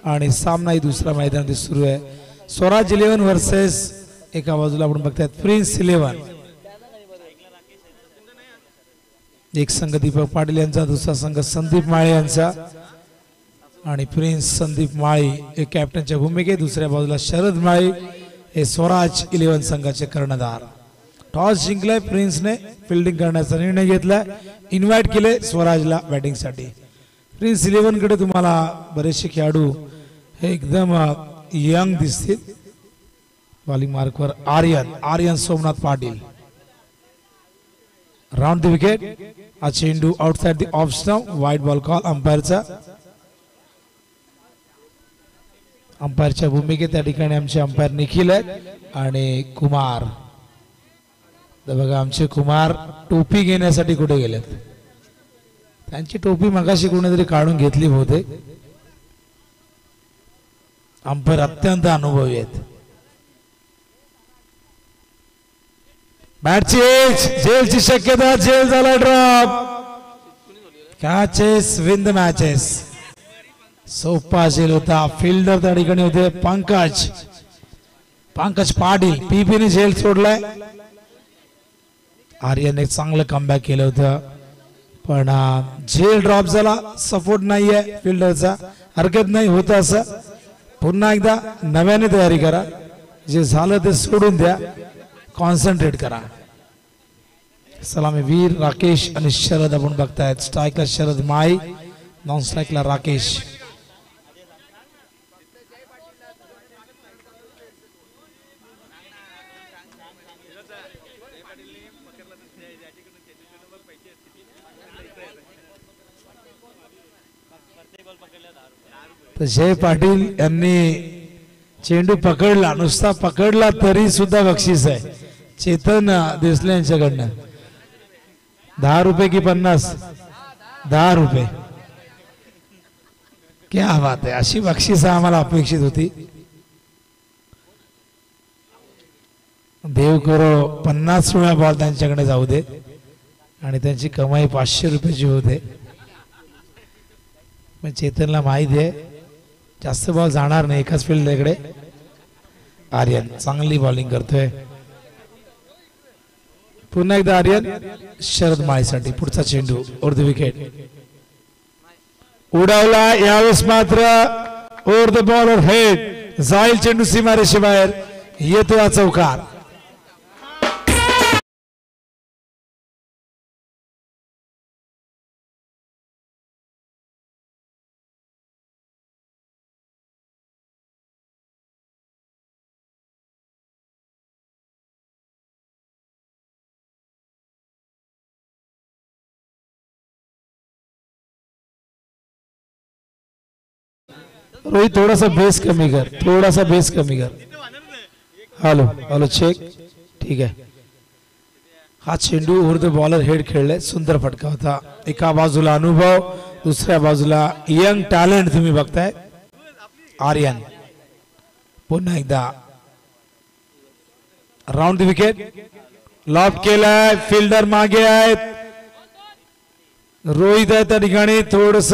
आणि सामनाही दुसरा मैदानात सुरू आहे. स्वराज 11 वर्सेस एका बाजूला आपण बघतायत प्रिन्स 11. एक संघ दीपक पाटील यांचा, दुसरा संघ संदीप माळे यांचा आणि प्रिन्स संदीप माळी हे कॅप्टनच्या भूमिकेत, दुसऱ्या बाजूला शरद माळी हे स्वराज 11 संघाचे कर्णधार. टॉस जिंकलाय प्रिन्सने, फिल्डिंग करण्याचा निर्णय घेतलाय, इन्व्हाइट केले स्वराजला बॅटिंगसाठी. प्रिन्स 11 कडे तुम्हाला बरेचसे खेळाडू हे एकदम यंग दिसतील. बॉलिंग मार्कवर Aryan Somnath Patil. Round the wicket. हा चेंडू outside the off stump, wide ball call अंपायरचा. अंपायरच्या भूमिकेत त्या ठिकाणी आमचे अंपायर निखिल आहेत आणि कुमार. तर बघा आमचे कुमार टोपी घेण्यासाठी कुठे गेलेत. त्यांची टोपी मगाशी कोणीतरी काढून घेतली बहुतेक. अंपायर अत्यंत अनुभवी आहेत. मॅचची जेलची शक्यता, जेल झाला drop. Catches win the matches. सोपा जेल होता. फिल्डर त्या ठिकाणी होते पंकज पाटील. पीपीने जेल सोडलाय. आर्यन एक चांगलं कमबॅक केलं होतं पण जेल ड्रॉप झाला. सपोर्ट नाहीये फिल्डरचा, हरकत नाही होतं असं. पुन्हा एकदा नव्याने तयारी करा. जे झालं ते सोडून द्या, कॉन्सन्ट्रेट करा. सलामी वीर राकेश आणि शरद आपण बघतायत. स्ट्राईकला शरद माई, नॉन स्ट्राईकला राकेश. तर जय पाटील यांनी चेंडू पकडला, नुसता पकडला तरी सुद्धा बक्षीस आहे. चेतन देसले यांच्याकडनं 10 रुपये की 50? 10 रुपये. क्या बात आहे. अशी बक्षीस आम्हाला अपेक्षित होती. देव करो 50 वेळा बॉल त्यांच्याकडे जाऊ दे आणि त्यांची कमाई 500 रुपयाची होते. पण चेतनला माहिती आहे जास्त बॉल जाणार नाही एकाच फील्डकडे. आर्यन चांगली बॉलिंग करतोय. पुन्हा एकदा आर्यन शरद माळीसाठी. पुढचा चेंडू ओव्हर द विकेट उडावला. यावेळेस मात्र ओव्हर द बॉलर हेड जाईल चेंडू सीमारेषे बाहेर. येतो हा चौकार. रोहित थोडासा बेस कमी कर, थोडासा बेस कमी कर. Hello hello check. ठीक आहे. हा चेंडू ओव्हर द बॉलर हेड खेळले. सुंदर फटका होता. एका बाजूला अनुभव, दुसऱ्या बाजूला यंग टॅलेंट तुम्ही बघताय आर्यन. पुन्हा एकदा राउंड द विकेट. लॉब केलाय. फिल्डर मागे आहेत. रोहित आहे त्या ठिकाणी. थोडस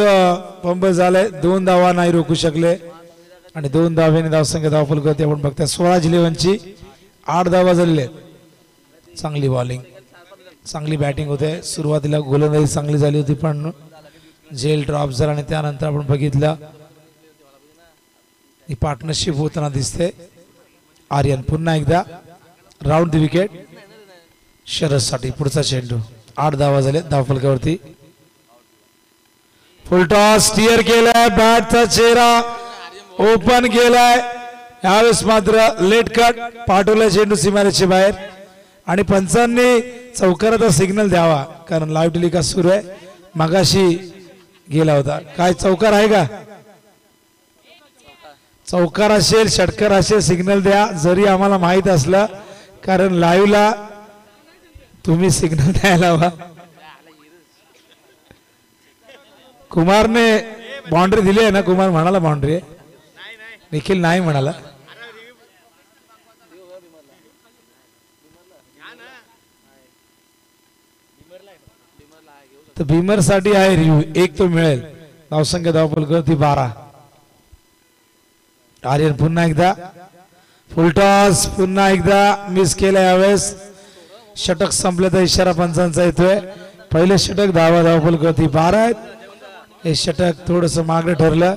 पंप झालंय. 2 धावा नाही रोखू शकले आणि 2 धावेने धावसंख्या धावफल करते आपण बघताय. स्वराज 11 ची 8 धावा झालेले. चांगली बॉलिंग, चांगली बॅटिंग होते. सुरुवातीला गोलंदाजी चांगली झाली होती पण जेल ड्रॉप झाला आणि त्यानंतर आपण बघितलं ही पार्टनरशिप होताना दिसते. आर्यन पुन्हा एकदा राउंड द विकेट शरद साठी. पुढचा चेंडू. 8 धावा झाले धावफलकावरती. फुल टॉस स्टिअर केलाय. बॅटचा चेहरा ओपन केलाय. यावेळेस मात्र लेट कट पाठवलाय चेंडू सीमारेषे बाहेर आणि पंचांनी चौकाराचा सिग्नल द्यावा कारण लाईव्ह टेलिकास्ट सुरू आहे. मगाशी गेला होता. काय चौकार आहे का? चौकार असेल, षटकार असेल, सिग्नल द्या जरी आम्हाला माहित असलं कारण लाईव्हला तुम्ही सिग्नल द्यायला हवा. कुमारने बाउंड्री दिली आहे ना? कुमार म्हणाला बाउंड्री आहे. निखिल नाही म्हणाला. तर भीमर साठी आहे रिव्ह्यू. 1 तो मिळेल. धावसंख्या धावफलक ती 12. आर्यन पुन्हा एकदा फुलटॉस पुन्हा एकदा मिस केला यावेळेस षटक संपल्याचा इशारा पंचांचा येतोय पहिले षटक धावा धावफलकावरती 12 आहेत हे षटक थोडस मागे ठरलं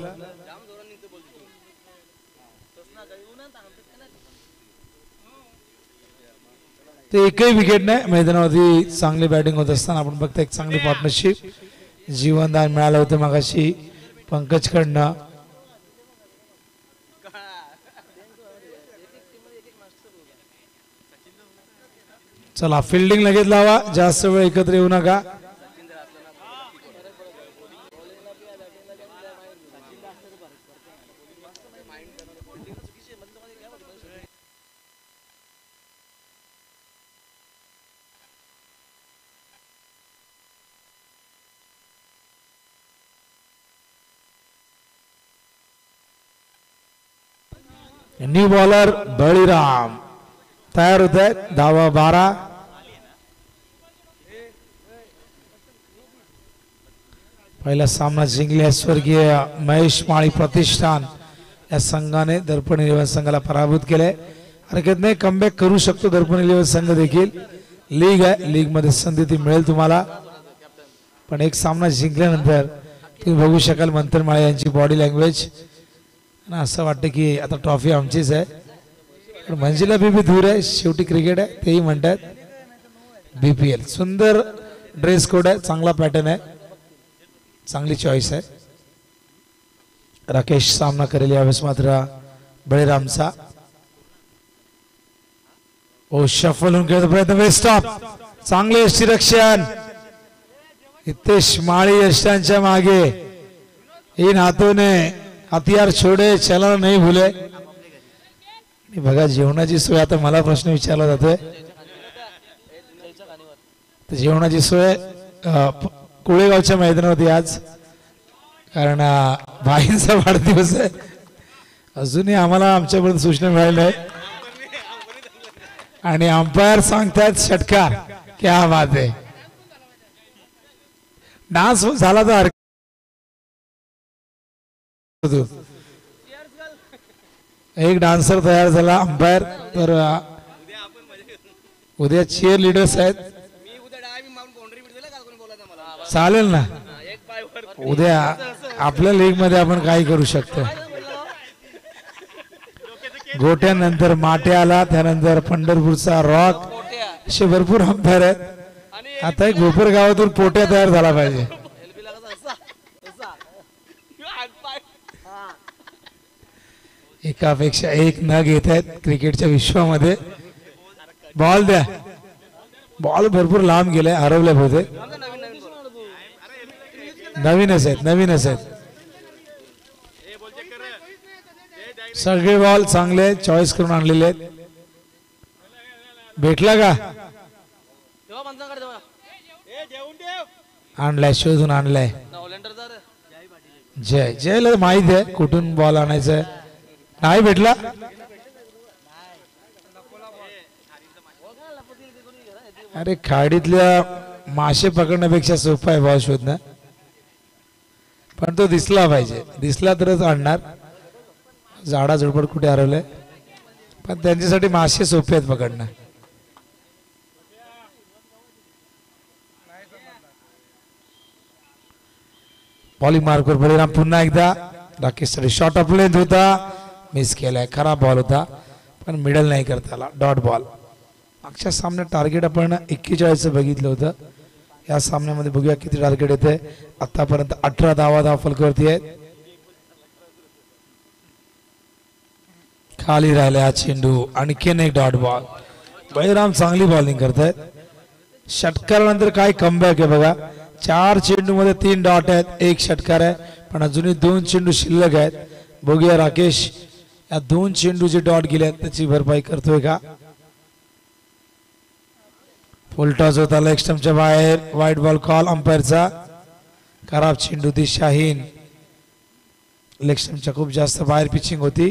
ते एकही विकेट नाही मैदानावरती चांगली बॅटिंग होत असताना आपण बघता एक चांगली पार्टनरशिप जीवनदान मिळालं होतं मगाशी पंकज कडनं चला फिल्डिंग लगेच लावा जास्त वेळ एकत्र येऊ नका न्यू बॉलर बळीराम तयार होत आहेत धावा 12 पहिला सामना जिंकले स्वर्गीय महेश माळी प्रतिष्ठान या संघाने दर्पण 11 संघाला पराभूत केले हरकत नाही कमबॅक करू शकतो दर्पण 11 संघ देखील लीग आहे लीग मध्ये संधी ती मिळेल तुम्हाला पण एक सामना जिंकल्यानंतर तुम्ही बघू शकाल मंथन माळे यांची बॉडी लँग्वेज असं वाटतं की आता ट्रॉफी आमचीच आहे पण मंजिला बीबी दूर आहे शेवटी क्रिकेट आहे तेही म्हणतात बीपीएल सुंदर ड्रेस कोड आहे चांगला पॅटर्न आहे चांगली चॉईस आहे राकेश सामना करेल यावेळेस मात्र बळीरामचा ओ शफल होऊन खेळतो प्रयत्न वेस्ट स्टॉप चांगले यष्टीरक्षण हितेश माळी यष्टांच्या मागे इन हातोने हथियार छोडे चला नाही भूले बघा जेवणाची सोय आता मला प्रश्न विचारला जातोय जेवणाची सोय कुळेगावच्या मैदानावरती आज कारण भाईंचा वाढदिवस आहे अजूनही आम्हाला आमच्यापर्यंत सूचना मिळाली नाही आणि अंपायर सांगतात षटकार क्या बात आहे डान्स झाला तर एक डान्सर तयार झाला अंपायर तर उद्या चीअर लीडर्स आहेत चालेल ना उद्या आपल्या लीग मध्ये आपण काय करू शकतो गोट्यानंतर माटे आला त्यानंतर पंढरपूरचा रॉक असे भरपूर अंपायर आहेत आता एक भोपर गावातून पोट्या तयार झाला पाहिजे एकापेक्षा एक न घेत आहेत क्रिकेटच्या विश्वामध्ये बॉल द्या बॉल भरपूर लांब गेलाय हरवले बहुतेक नवीनच आहेत सगळे बॉल चांगले चॉईस करून आणलेले आहेत भेटला का आणलाय शोधून आणलाय जयला माहित आहे कुठून बॉल आणायचा आहे नाही भेटला अरे खाडीतल्या मासे पकडण्यापेक्षा सोपं आहे बॉल शोधणं पण तो दिसला पाहिजे दिसला तरच आणणार झाडा झुडपड कुठे हरवलंय पण त्यांच्यासाठी मासे सोपे आहेत पकडणं बॉलिंग मार्कवर बळीराम पुन्हा एकदा राकेश साठी शॉर्ट ऑफ लेंथ होता मिस केलाय खराब बॉल होता पण मिडल नाही करता आला डॉट बॉल मागच्या सामन्यात टार्गेट आपण 41 बघितलं होतं या सामन्यामध्ये बघूया किती टार्गेट येते आतापर्यंत 18 धावा फलकावरती आहेत खाली राहिला हा चेंडू आणखीन एक डॉट बॉल बळीराम चांगली बॉलिंग करतायत षटकारानंतर काय कमबॅक आहे बघा 4 चेंडू मध्ये 3 डॉट आहेत एक षटकार आहे पण अजूनही 2 चेंडू शिल्लक आहेत बघूया राकेश या 2 चेंडू जे डॉट गेले त्याची भरपाई करतोय का फुल टॉस होता लेग स्टंपच्या बाहेर वाईट बॉल कॉल अंपायरचा खराब चेंडू ती शाहीन लेग स्टंपच्या खूप जास्त बाहेर पिचिंग होती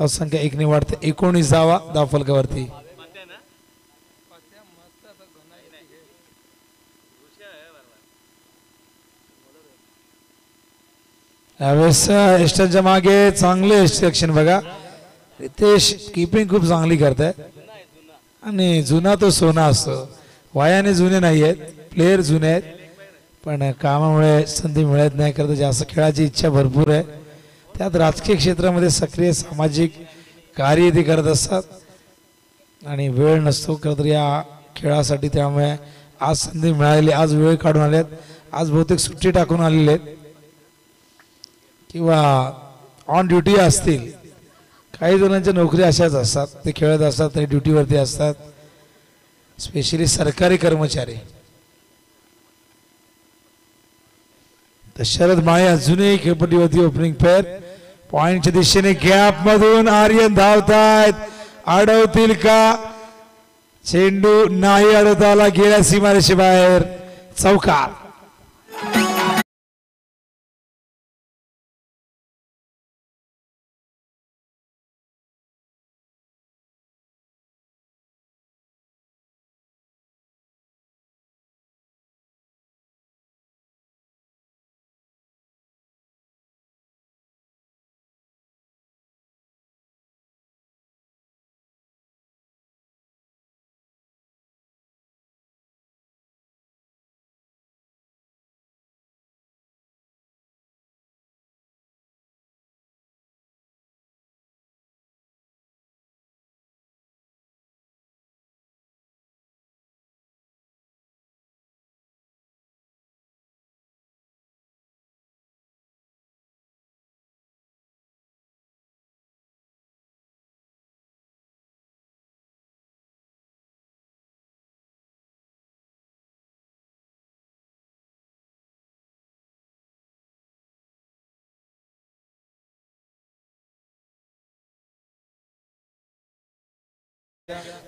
संख्या 1 ने वाढते 19 धावा धावफलकावरती यावेळेस एस्टनच्या मागे चांगले सेक्शन बघा. रितेश कीपिंग खूप चांगली करताय आणि जुना तो सोना असतो. वयाने जुने नाही आहेत, प्लेयर जुने आहेत, पण कामामुळे संधी मिळत नाही. करता जास्त खेळाची इच्छा भरपूर आहे. त्यात राजकीय क्षेत्रामध्ये सक्रिय सामाजिक कार्य ते करत असतात आणि वेळ नसतो खरं या खेळासाठी. त्यामुळे आज संधी मिळाली, आज वेळ काढून आल्यात. आज बहुतेक सुट्टी टाकून आलेले आहेत किंवा ऑन ड्युटी असतील. काही जणांच्या नोकरी अशाच असतात, ते खेळत असतात तरी ड्युटीवरती असतात, स्पेशली सरकारी कर्मचारी. तर शरद माळे अजूनही खेळपट्टीवरती ओपनिंग पेअर. पॉइंटच्या दिशेने गॅप मधून आर्यन धावतायत. अडवतील का? चेंडू नाही अडवता आला, गेल्या सीमारेषे बाहेर. चौकार.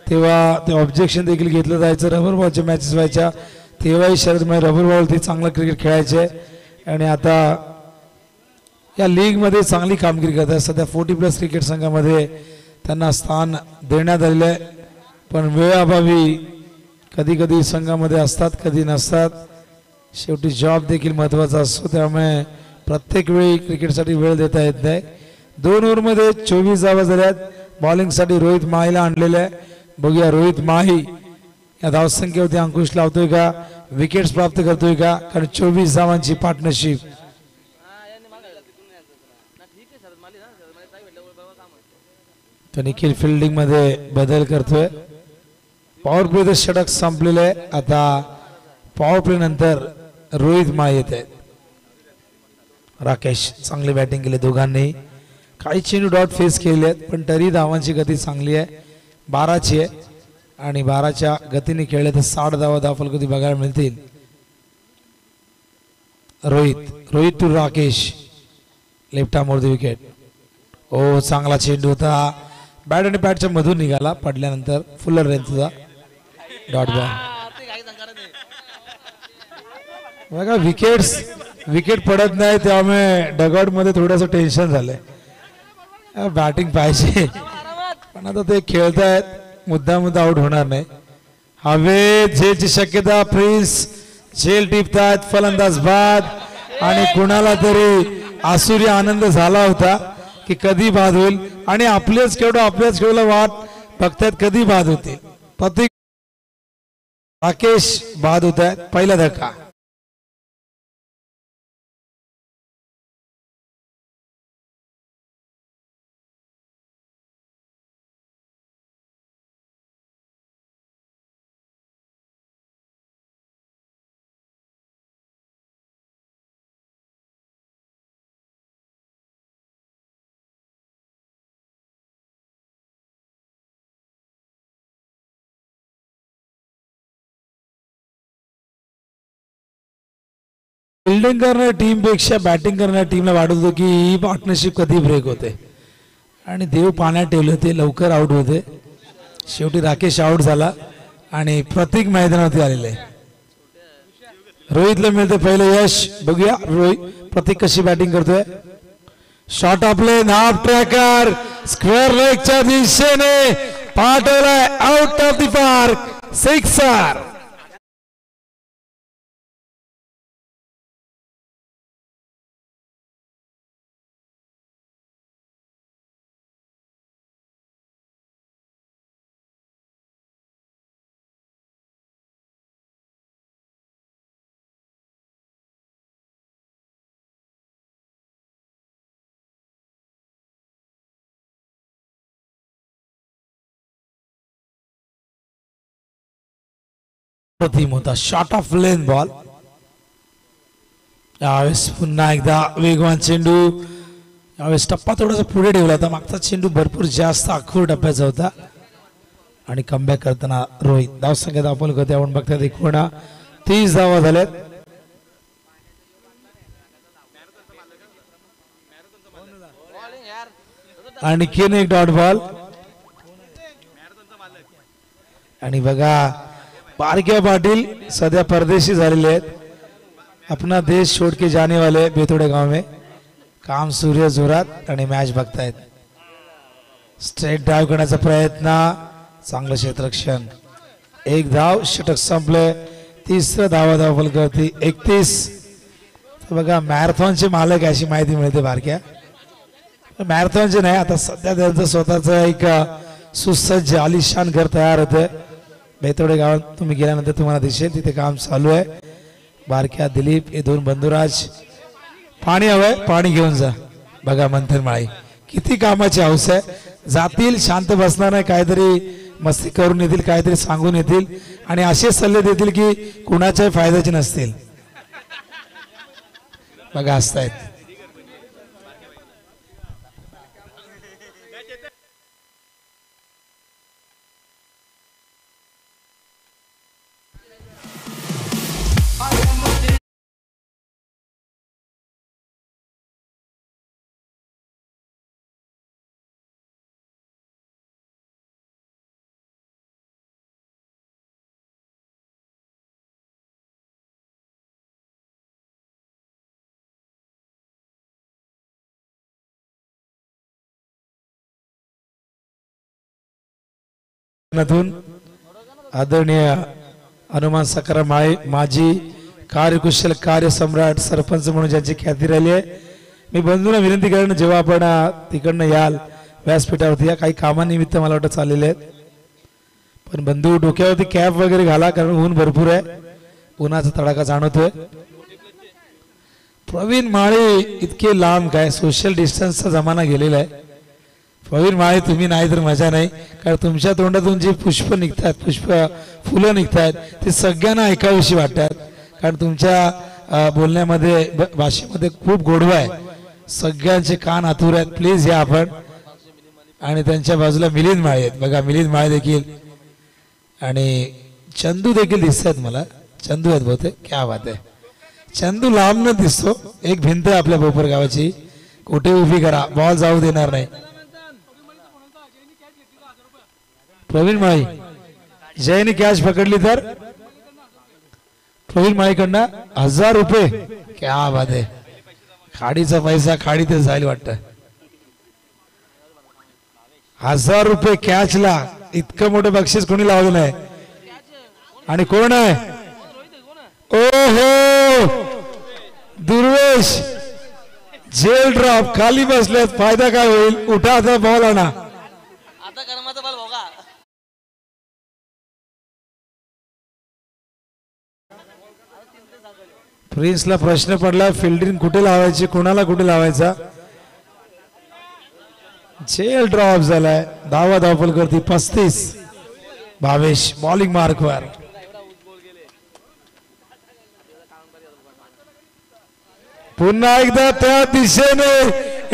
तेव्हा ते ऑब्जेक्शन देखील घेतलं जायचं. रबर बॉलच्या मॅचेस व्हायच्या तेव्हाही शरद माळे रबर बॉलवरती चांगलं क्रिकेट खेळायचे आणि आता या लीगमध्ये चांगली कामगिरी करतात. सध्या 40+ क्रिकेट संघामध्ये त्यांना स्थान देण्यात आलेलं आहे, पण वेळाभावी कधी कधी संघामध्ये असतात, कधी नसतात. शेवटी जॉब देखील महत्त्वाचा असतो, त्यामुळे प्रत्येक वेळी क्रिकेटसाठी वेळ देता येत नाही. 2 ओव्हरमध्ये 24 धावा झाल्यात. बॉलिंगसाठी रोहित माहीला आणलेलं आहे. बघूया रोहित माही या धावसंख्येवरती अंकुश लावतोय का, विकेट्स प्राप्त करतोय का, कारण 24 धावांची पार्टनरशिप. तर निखिल फिल्डिंग मध्ये बदल करतोय. पॉवर प्लेचं षटक संपलेलं आहे. आता पॉवर प्ले नंतर रोहित माही येत आहेत. राकेश चांगली बॅटिंग केली दोघांनी. काही चेंडू डॉट फेस केले आहेत, पण तरी धावांची गती चांगली आहे, 12ची आहे आणि 12च्या गतीने खेळले तर 60 धावा धावफलकती बघायला मिळतील. Rohit to Rakesh, left arm वर विकेट. ओ चांगला चेंडू होता, बॅट आणि बॅटच्या मधून निघाला, पडल्यानंतर फुलर रेंजचा डॉट बॉल. बघा विकेट पडत नाही, त्यामुळे डगआउट मध्ये थोडंसं टेन्शन झालंय. बॅटिंग पाहिजे, पण आता ते खेळतायत, मुद्दा आउट होणार नाही. हवेत झेलची शक्यता. प्रिन्स झेल टिपतायत, फलंदाज बाद आणि कुणाला तरी आसुरी आनंद झाला होता की कधी बाद होईल आणि आपल्याच खेळाला वाट बघतायत कधी बाद होते. प्रत्येक राकेश बाद होत आहेत. पहिला धक्का. फिल्डिंग करणाऱ्या टीम पेक्षा बॅटिंग करणाऱ्या टीमला वाटत होतं की ही पार्टनरशिप कधी ब्रेक होते आणि देव पाण्यात ठेवले होते, लवकर आउट होते. शेवटी राकेश आउट झाला आणि प्रतीक मैदानावरती आलेले. रोहितला मिळते पहिलं यश. बघूया प्रतीक कशी बॅटिंग करतोय. शॉट आपले नाफ ट्रॅकर स्क्वेअर लेगच्या दिशेने पाठवलाय, आउट ऑफ द पार्क, 6. प्रतिम होता शॉट ऑफ लेन बॉल. यावेळेस पुन्हा एकदा वेगवान चेंडू. यावेळेस टप्पा थोडासा पुढे ठेवला होता. मागचा चेंडू भरपूर जास्त आखूड टप्प्याचा होता आणि कमबॅक करताना रोहित. धावसंख्या आपण करते आपण बघतात एकूण 30 धावा झाल्यात. आणखीन एक डॉट बॉल. आणि बघा बारक्या पाटील सध्या परदेशी झालेले आहेत. अपना देश छोड़ के जाने वाले बेतोडे गांव में काम सूर्य जोरात आणि मॅच बघतायत. स्ट्रेट ड्राइव्ह करण्याचा प्रयत्न. चांगलं क्षेत्ररक्षण. एक धाव. षटक संपले. तिसरं धावा फलकावरती 31. बघा मॅरेथॉनचे मालक अशी माहिती मिळते बारक्या. मॅरेथॉनचे नाही आता सध्या त्यांचं स्वतःच एक सुसज्ज आलिशान घर तयार होते. बेतोडे गावात तुम्ही गेल्यानंतर तुम्हाला दिसेल तिथे काम चालू आहे. बारक्या दिलीप हे दोन बंधुराज. पाणी हवंय पाणी घेऊन जा. बघा मंथन माळी किती कामाची हौस आहे. जातील शांत बसणार नाही काहीतरी मस्ती करून येतील काहीतरी सांगून येतील आणि असे सल्ले देतील की कुणाच्याही फायद्याचे नसतील. बघा हसतायत. आदरणीय हनुमान सकाराम माळे माजी कार्यकुशल कार्यसम्राट सरपंच म्हणून ज्यांची ख्याती राहिली आहे. मी बंधूंना विनंती करेन जेव्हा आपण तिकडनं याल व्यासपीठावरती या काही कामानिमित्त मला वाटतं चाललेले आहेत. पण बंधू डोक्यावरती कॅप वगैरे घाला कारण ऊन भरपूर आहे. उन्हाचा तडाखा जाणवतोय. प्रवीण माळे इतके लांब काय सोशल डिस्टन्सचा जमाना गेलेला आहे. प्रवीण माळे तुम्ही नाही तर मजा नाही कारण तुमच्या तोंडातून जी पुष्प निघतात फुलं निघतात ते सगळ्यांना ऐकावीशी वाटतात कारण तुमच्या बोलण्यामध्ये भाषेमध्ये खूप गोडवा आहे. सगळ्यांचे कान आतुर आहेत. प्लीज या आपण. आणि त्यांच्या बाजूला मिलिंद माळे आहेत. बघा मिलिंद माळे देखील आणि चंदू देखील दिसत आहेत मला. चंदू आहेत बहुतेक. क्या बात आहे. चंदू लांब न दिसतो. एक भिंत आहे आपल्या बोपर गावाची. कुठे उभी करा बॉल जाऊ देणार नाही. प्रवीण माळी जयने कॅच पकडली तर प्रवीण माळीकडनं 1000 रुपये. क्या बात आहे. खाडीचा पैसा खाडीतच जाईल वाटतं. 1000 रुपये कॅचला. इतकं मोठं बक्षीस कोणी लावलं नाही. आणि कोण आहे. ओहो दुर्वेश जेल ड्रॉप खाली बसलेत. फायदा काय होईल. उठा आता बॉल आणा. प्रिन्सला प्रश्न पडला फिल्डिंग कुठे लावायची कोणाला कुठे लावायचा. जेल ड्रॉप झालाय. धावा धावपल करती 35. भावेश बॉलिंग मार्कवर. पुन्हा एकदा त्या दिशेने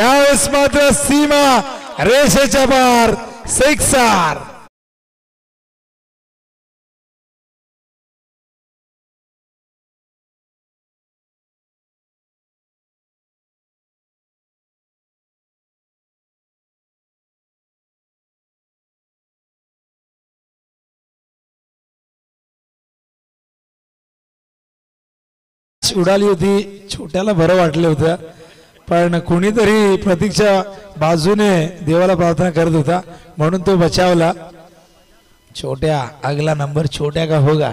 यावेळेस मात्र सीमा रेषेच्या पार. सिक्सर. उडाली होती. छोट्याला बरं वाटलं होतं पण कुणीतरी प्रतीकच्या बाजूने देवाला प्रार्थना करत होता म्हणून तो बचावला. छोट्या अगला नंबर छोट्या का होगा.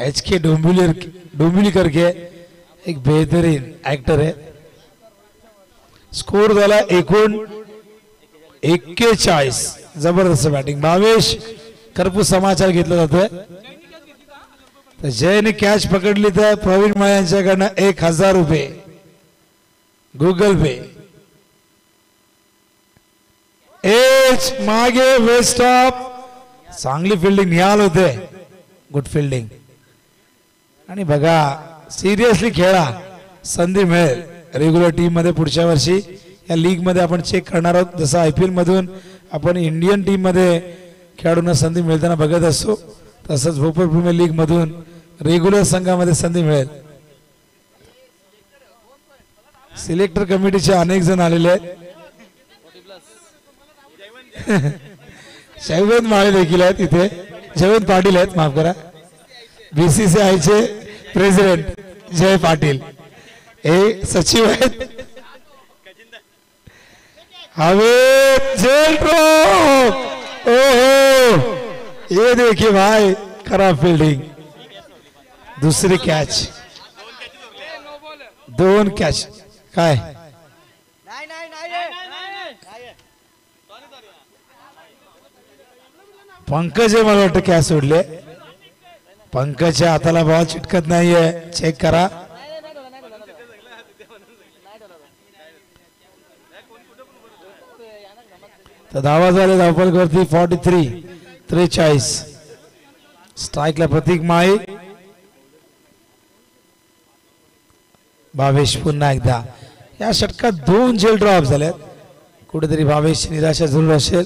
HK डोंबिवली करके एक बेहतरीन एक्टर है. स्कोर झाला एकूण 41. जबरदस्त बॅटिंग. भावेश करपूस समाचार घेतला जातोय. जयने कॅच पकडली तर प्रवीण माळे यांच्याकडनं 1000 रुपये गुगल पे. एच मागे वेस्ट ऑफ. चांगली फिल्डिंग निहाल होते. Good fielding. आणि बघा सिरियसली खेळा, संधी मिळेल रेग्युलर टीम मध्ये पुढच्या वर्षी. या लीग मध्ये आपण चेक करणार आहोत. जसं IPL मधून आपण इंडियन टीम मध्ये खेळाडूंना संधी मिळताना बघत असतो, तसंच भोपाळ प्रीमियर लीग मधून रेग्युलर संघामध्ये संधी मिळेल. सिलेक्टर कमिटीचे अनेक जण आलेले आहेत. जयवंत माळे देखील आहेत इथे. जयवंत पाटील आहेत, माफ करा. BCCI चे प्रेसिडेंट जय पाटील हे सचिव आहेत. हवे जेल ड्रॉप. ओहो, ये देखिए भाई, खराब फील्डिंग. दुसरी कॅच, 2 कॅच. काय पंकज मला वाटतं कॅच सोडले. पंकजच्या हाताला बॉल चिटकत नाहीये, चेक करा. तर धावा झाले धावफलकावरती 43. स्ट्राईकला प्रतीक माळी. भावेश पुन्हा एकदा. या षटकात 2 जेल ड्रॉप झाल्यात. कुठेतरी भावेश निराशा झुलून असेल.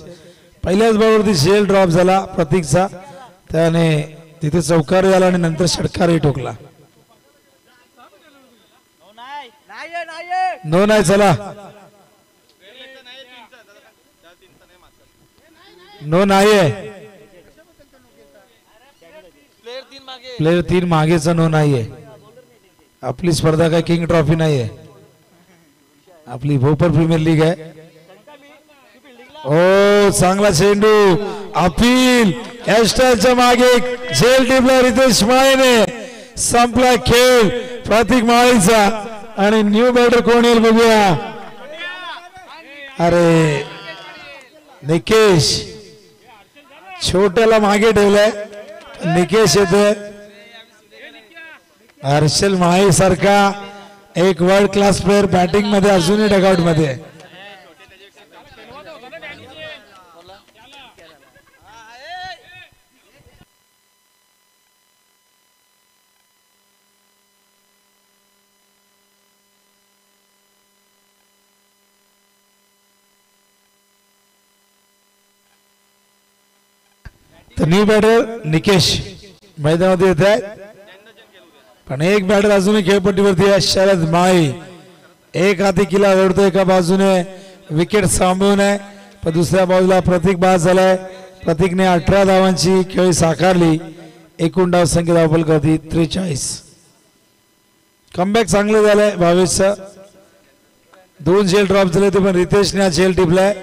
पहिल्याच बॉलवरती जेल ड्रॉप झाला प्रतीकचा, त्याने तिथे चौकार झाला आणि नंतर षटकारही ठोकला. नो नाही. चला नो नाहीये. प्लेयर 3 मागेचा नो नाहीये. आपली स्पर्धा काय किंग ट्रॉफी नाहीये, आपली भोपाळ प्रीमियर लीग आहे. ओ चांगला चेंडू. अपील एस्टरच्या मागे झेल टीमला रितेश माळेने संपला खेळ प्रतीक माळीचा. आणि न्यू बॅटर कोण येईल बघूया. अरे निकेश, छोट्याला मागे ठेवलंय, निकेश येतोय. हर्षल माळी सारखा एक वर्ल्ड क्लास प्लेअर बॅटिंग मध्ये अजूनही डगआउट मध्ये. तर न्यू बॅटर निकेश मैदानामध्ये येत आहे, पण एक बॅटर अजूनही खेळपट्टीवरती आहे. शरद माळी एक हाती किल्ला ओढतो, एका बाजूने विकेट सांभाळून आहे, पण दुसऱ्या बाजूला प्रतीक बाद झालाय. प्रतीकने 18 धावांची खेळी साकारली. एकूण धाव संख्या धावफलकावरती 43. कमबॅक चांगलं झालंय भावेशचं. 2 झेल ड्रॉप झाले ते, पण रितेशने हा झेल टिपलाय.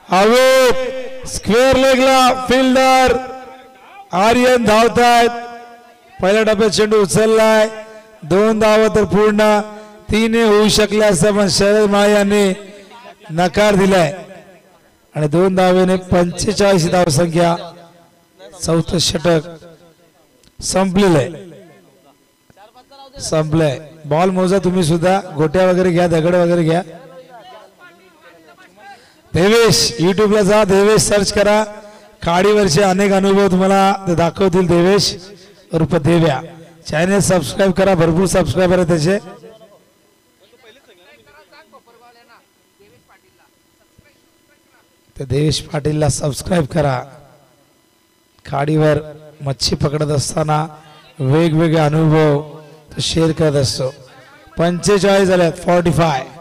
हवे स्क्वेअर लेगला फिल्डर आर्यन धावतायत. पहिल्या टप्प्यात चेंडू उचललाय. 2 धावा तर पूर्ण 3 होऊ शकल्या असत्या, पण शरद माळी यांनी नकार दिलाय आणि 2 धावेने 45 धाव संख्या. 4थं षटक संपलेलं आहे, संपलंय. बॉल मोजा तुम्ही सुद्धा, गोट्या वगैरे घ्या, दगड वगैरे घ्या. देवेश युट्यूबला जा, देवेश सर्च करा. खाडीवरचे अनेक अनुभव तुम्हाला ते दाखवतील. देवेश उर्फ देव्या. चॅनल सबस्क्राईब करा, भरपूर सबस्क्रायबर आहे त्याचे. ते देवेश पाटीलला सबस्क्राईब करा. खाडीवर मच्छी पकडत असताना वेगवेगळे अनुभव तो शेअर करत असतो. 45 झाल्यात. 45.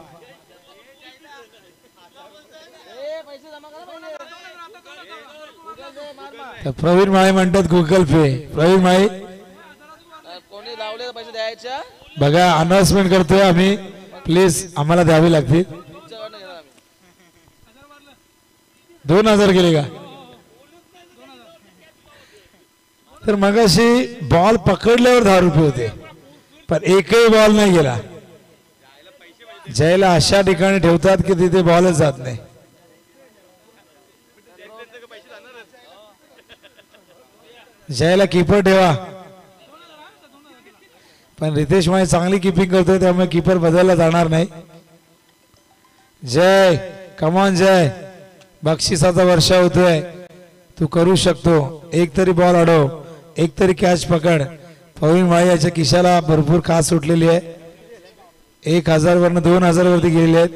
प्रवीण माळे म्हणतात गुगल पे. प्रवीण माळे बघा, अनाउन्समेंट करतोय आम्ही, प्लीज आम्हाला द्यावी लागतील. 2000 गेले का? तर मगाशी बॉल पकडल्यावर 10 रुपये होते, पण एकही बॉल नाही गेला. जयला अशा ठिकाणी ठेवतात की तिथे बॉलच जात नाही. जयला कीपर ठेवा, पण रितेश माळी चांगली कीपिंग करतोय, त्यामुळे कीपर बदलला जाणार नाही. जय कमॉन जय. बक्षिसाचा वर्षा होतोय. तू करू शकतो, एक तरी बॉल अडव, एक तरी कॅच पकड. प्रवीण माळी याच्या खिशाला भरपूर खास सुटलेली आहे. 1000 वरनं 2000 वरती गेलेले आहेत.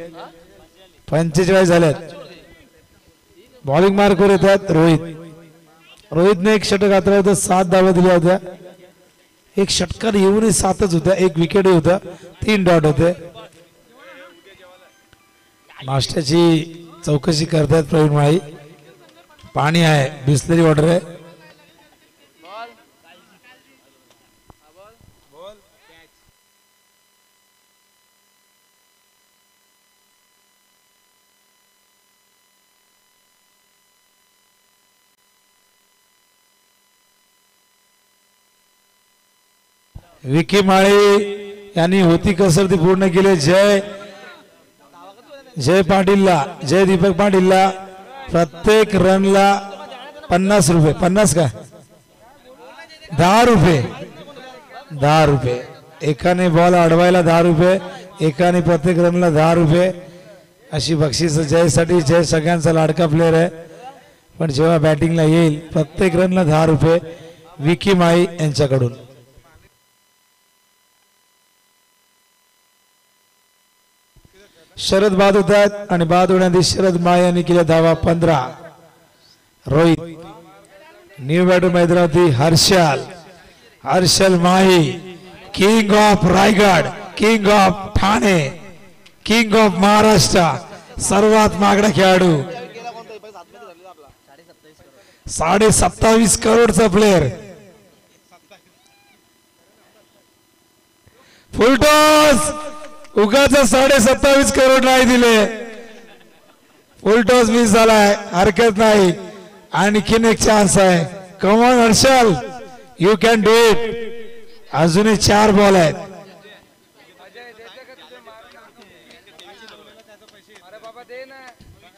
45 झाल्यात. बॉलिंग मार्कवर येतात रोहितने एक षटक घातला होता, 7 धावा दिल्या होत्या. एक षटकार येऊनही 7च होत्या, एक विकेटही होता, 3 डॉट होते. नाश्त्याची चौकशी करतात प्रवीण माळी. पाणी आहे, बिस्लरी वॉटर आहे. विकी माळी यांनी होती कसर ती पूर्ण केली. जय पाटीलला, जय दीपक पाटीलला प्रत्येक रनला 50 रुपये. 50 का 10 रुपये. 10 रुपये. एकाने बॉल अडवायला 10 रुपये, एकाने प्रत्येक रनला 10 रुपये अशी बक्षीस. जयसाठी, जय सगळ्यांचा लाडका प्लेअर आहे, पण जेव्हा बॅटिंगला येईल प्रत्येक रनला 10 रुपये विकी माळी यांच्याकडून. शरद बाद होतात आणि बाद होण्याआधी शरद माळी यांनी केल्या धावा 15. रोहित. न्यू बॅटर मैदानावरती हर्षल माळी, king of Raigad, king of Thane, king of Maharashtra, सर्वात महागडा खेळाडू, 27.5 करोडचा प्लेअर. फुलटॉस. उगाच 27.5 करोड नाही दिले, फुलटॉस मिस झालाय, हरकत नाही. आणखीन एक चान्स आहे. Come on Harshal, you can do it. अजूनही 4 बॉल आहेत.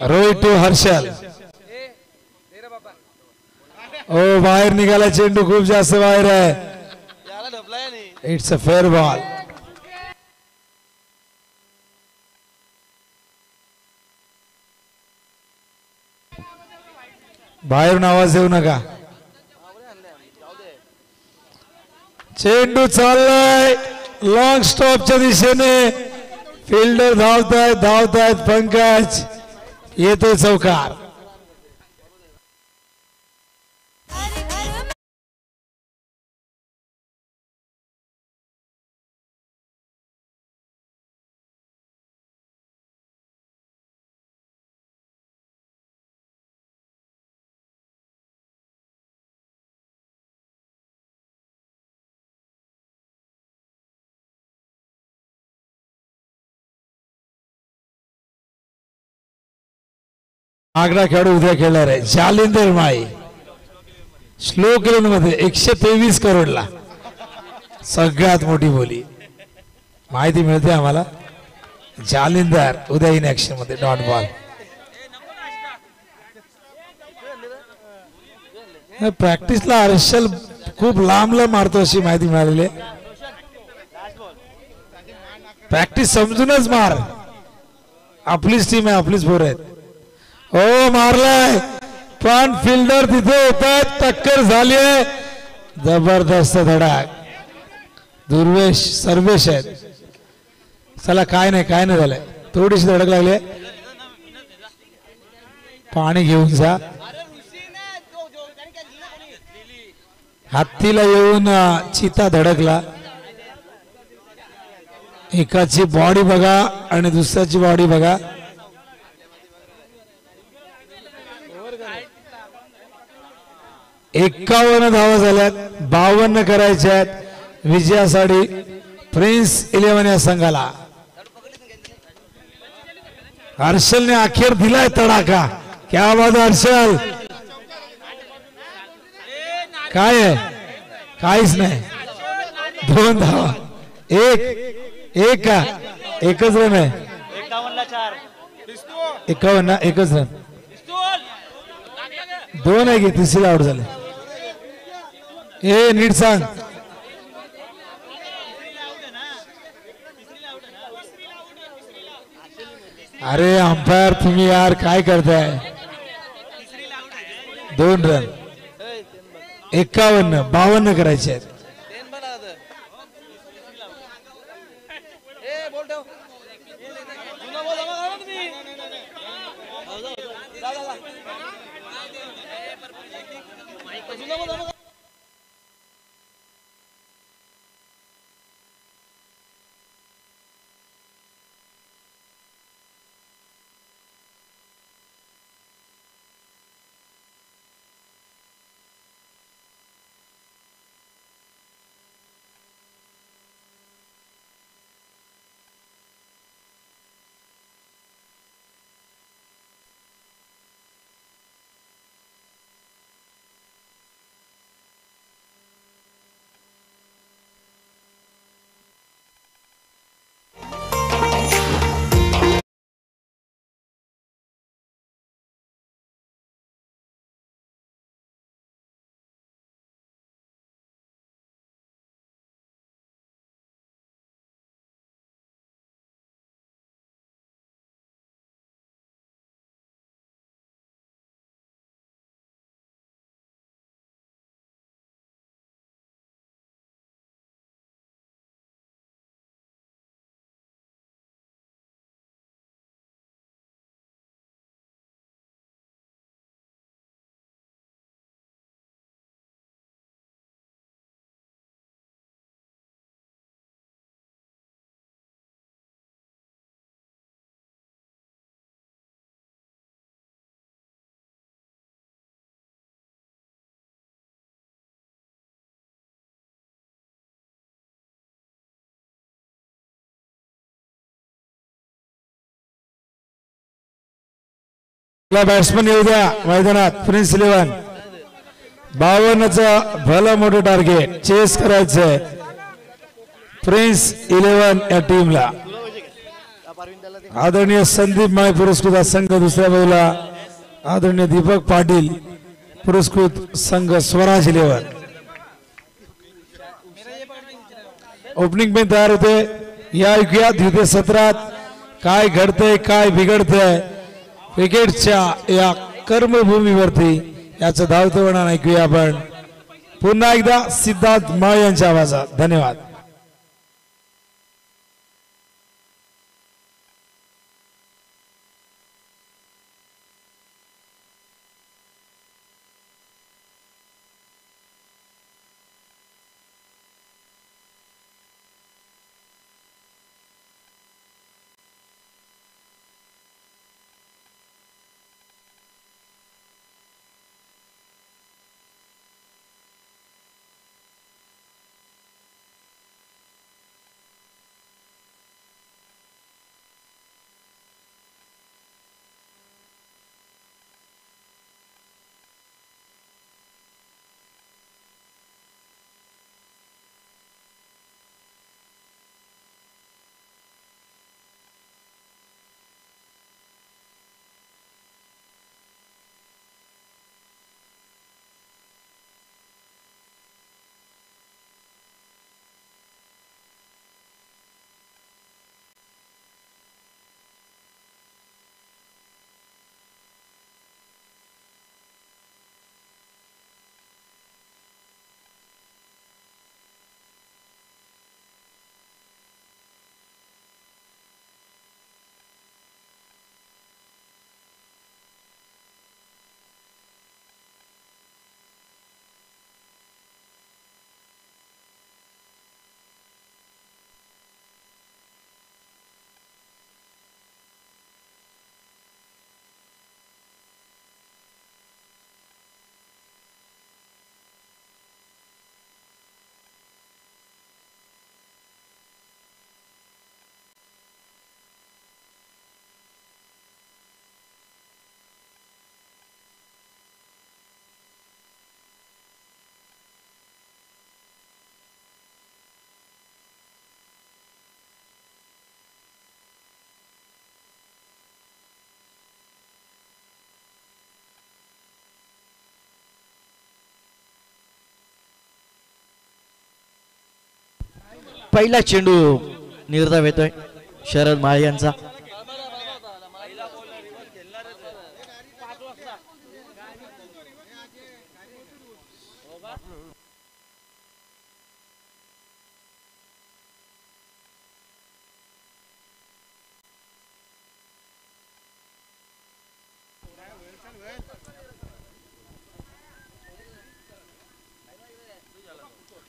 रोहित टू हर्षल. ओ बाहेर निघाला चेंडू, खूप जास्त बाहेर आहे. It's a fair ball. बाहेरून आवाज देऊ नका. चेंडू चाललाय लॉंग स्टॉपच्या दिशेने. फिल्डर धावतायत. पंकज येतो चौकार. आग्रा खेळाडू उद्या खेळणार आहे. जालिंदर माळी स्लो केलेन मध्ये 123 करोडला सगळ्यात मोठी बोली. माहिती मिळते आम्हाला. जालिंदर उद्या इन ऍक्शन मध्ये डॉट बॉल. प्रॅक्टिसला हर्षल खूप लांब मारतो अशी माहिती मिळालेली आहे. प्रॅक्टिस समजूनच मार. आपलीच टीम आहे, आपलीच पोर आहेत. हो मारलाय, पण फिल्डर तिथे होतात. टक्कर झाली आहे, जबरदस्त धडाक. दुर्वेश सर्वेश आहेत. चला काय नाही झालंय, थोडीशी धडक लागली. पाणी घेऊन जा. हत्तीला येऊन चिता धडकला. एकाची बॉडी बघा आणि दुसऱ्याची बॉडी बघा. एकावन्न धावा झाल्यात, 52 करायच्या आहेत विजयासाठी प्रिन्स 11 या संघाला. हर्षलने अखेर दिलाय तडाखा. क्या बात हर्षल. काय आहे, काहीच नाही. 2 धावा, एक का एकच रन आहे. 51 एकच रन. 2 आहे की तिसरी आउट झाले. ए नीट सांग. अरे अंपायर तुम्ही यार काय करताय. 2 रन 51 52 करायचे आहेत. बॅट्समन येऊ द्या मैदानात. प्रिन्स 11 52चा भलं मोठं टार्गेट चेस करायचंय प्रिन्स 11 या टीमला. आदरणीय संदीप माळे पुरस्कृत संघ दुसऱ्या बाजूला आदरणीय दीपक पाटील पुरस्कृत संघ स्वराज 11. ओपनिंग पण तयार होते. या ऐकूया द्वितीय सत्रात काय घडतंय काय बिघडतंय क्रिकेटच्या या कर्मभूमीवरती याचं धावतं वर्णन ऐकूया आपण पुन्हा एकदा सिद्धार्थ माळे यांच्या आवाजात. धन्यवाद. पहिला चेंडू निर्धाव येतोय शरद माळे यांचा.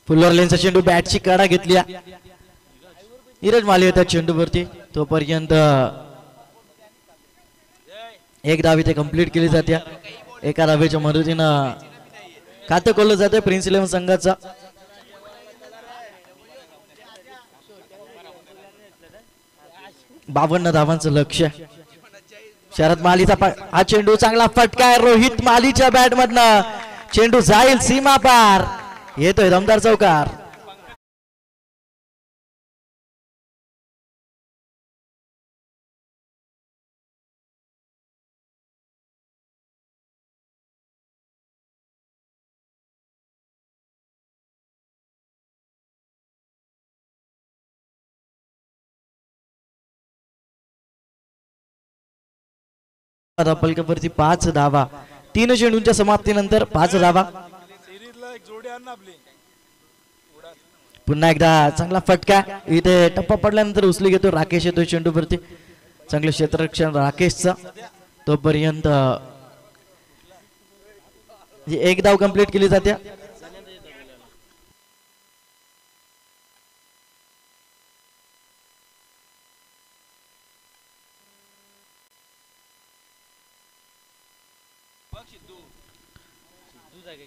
फुल्लरलेनचा चेंडू बॅटची कडा घेतली. नीरज माली होत्या चेंडूवरती. तोपर्यंत एक धाव इथे कंप्लीट केली जाते. एका धावेच्या मदतीनं खातं खोललं जाते प्रिन्स 11 संघाचा. बावन्न धावांचं लक्ष. शरद मालीचा हा चेंडू चांगला फटका आहे. रोहित मालीच्या बॅट मधनं चेंडू जाईल सीमा पार. येतोय दमदार चौकार. पलकावरती 5 धावा. 3 चेंडूंच्या समाप्तीनंतर 5 धावा. पुन्हा एकदा चांगला फटका. इथे टप्पा पडल्यानंतर उचली घेतो राकेश. येतो चेंडूवरती. चांगलं क्षेत्ररक्षण राकेशचं. तोपर्यंत एक धाव कंप्लीट केली जाते.